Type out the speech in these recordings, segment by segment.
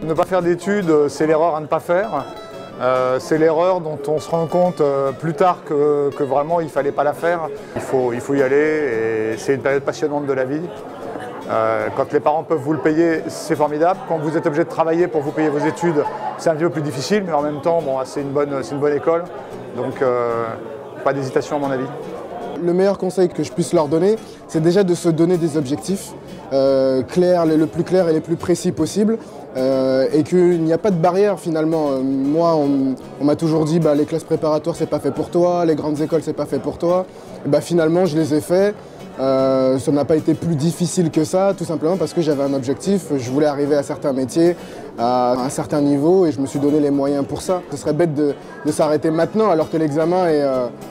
Ne pas faire d'études, c'est l'erreur à ne pas faire. C'est l'erreur dont on se rend compte plus tard que vraiment il ne fallait pas la faire. Il faut y aller et c'est une période passionnante de la vie. Quand les parents peuvent vous le payer, c'est formidable. Quand vous êtes obligé de travailler pour vous payer vos études, c'est un petit peu plus difficile, mais en même temps, bon, c'est une bonne école. Donc, pas d'hésitation à mon avis. Le meilleur conseil que je puisse leur donner, c'est déjà de se donner des objectifs clairs, le plus clair et les plus précis possible. Et qu'il n'y a pas de barrière finalement. Moi, on m'a toujours dit les classes préparatoires, c'est pas fait pour toi, les grandes écoles, c'est pas fait pour toi. Et finalement, je les ai fait. Ça n'a pas été plus difficile que ça, tout simplement parce que j'avais un objectif. Je voulais arriver à certains métiers, à un certain niveau, et je me suis donné les moyens pour ça. Ce serait bête de s'arrêter maintenant alors que l'examen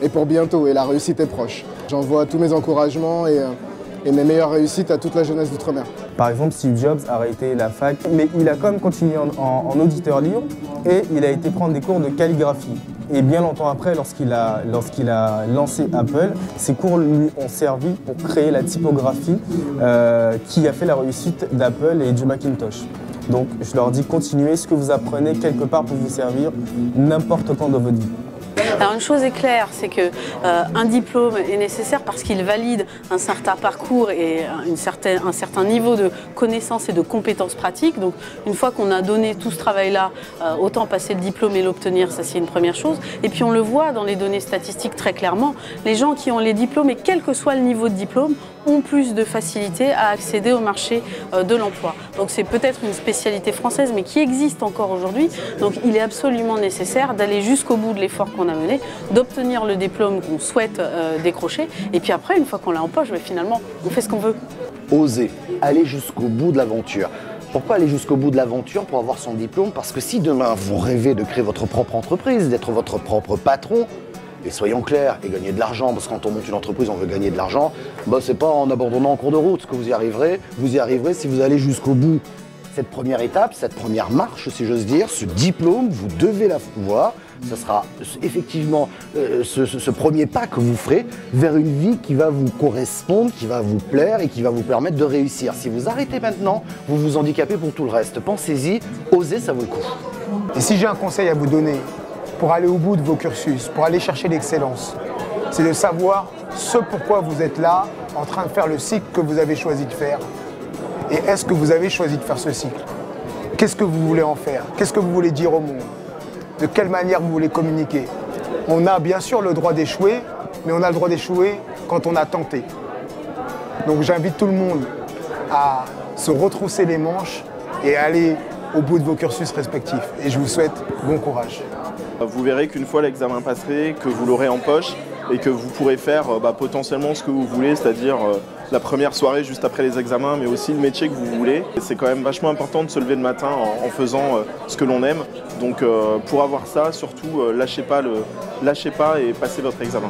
est pour bientôt et la réussite est proche. J'envoie tous mes encouragements et mes meilleures réussites à toute la jeunesse d'Outre-mer. Par exemple, Steve Jobs a arrêté la fac, mais il a quand même continué en auditeur libre et il a été prendre des cours de calligraphie. Et bien longtemps après, lorsqu'il a lancé Apple, ces cours lui ont servi pour créer la typographie qui a fait la réussite d'Apple et du Macintosh. Donc je leur dis, continuez, ce que vous apprenez quelque part peut vous servir n'importe quand dans votre vie. Alors une chose est claire, c'est qu'un diplôme est nécessaire parce qu'il valide un certain parcours et un certain niveau de connaissances et de compétences pratiques. Donc une fois qu'on a donné tout ce travail-là, autant passer le diplôme et l'obtenir, ça c'est une première chose. Et puis on le voit dans les données statistiques très clairement, les gens qui ont les diplômes, et quel que soit le niveau de diplôme, ont plus de facilité à accéder au marché de l'emploi. Donc c'est peut-être une spécialité française, mais qui existe encore aujourd'hui. Donc il est absolument nécessaire d'aller jusqu'au bout de l'effort qu'on a mené, d'obtenir le diplôme qu'on souhaite décrocher. Et puis après, une fois qu'on l'a en poche, finalement, on fait ce qu'on veut. Oser, aller jusqu'au bout de l'aventure. Pourquoi aller jusqu'au bout de l'aventure pour avoir son diplôme? Parce que si demain vous rêvez de créer votre propre entreprise, d'être votre propre patron, et soyons clairs, et gagner de l'argent, parce que quand on monte une entreprise, on veut gagner de l'argent, c'est pas en abandonnant en cours de route que vous y arriverez si vous allez jusqu'au bout. Cette première étape, cette première marche, si j'ose dire, ce diplôme, vous devez l'avoir. Ce sera effectivement ce premier pas que vous ferez vers une vie qui va vous correspondre, qui va vous plaire et qui va vous permettre de réussir. Si vous arrêtez maintenant, vous vous handicapez pour tout le reste. Pensez-y, osez, ça vaut le coup. Et si j'ai un conseil à vous donner pour aller au bout de vos cursus, pour aller chercher l'excellence, c'est de savoir ce pourquoi vous êtes là, en train de faire le cycle que vous avez choisi de faire. Et est-ce que vous avez choisi de faire ce cycle? Qu'est-ce que vous voulez en faire? Qu'est-ce que vous voulez dire au monde? De quelle manière vous voulez communiquer? On a bien sûr le droit d'échouer, mais on a le droit d'échouer quand on a tenté. Donc j'invite tout le monde à se retrousser les manches et à aller au bout de vos cursus respectifs. Et je vous souhaite bon courage. Vous verrez qu'une fois l'examen passé, que vous l'aurez en poche et que vous pourrez faire potentiellement ce que vous voulez, c'est-à-dire la première soirée juste après les examens, mais aussi le métier que vous voulez. C'est quand même vachement important de se lever le matin en faisant ce que l'on aime. Donc pour avoir ça, surtout lâchez pas et passez votre examen.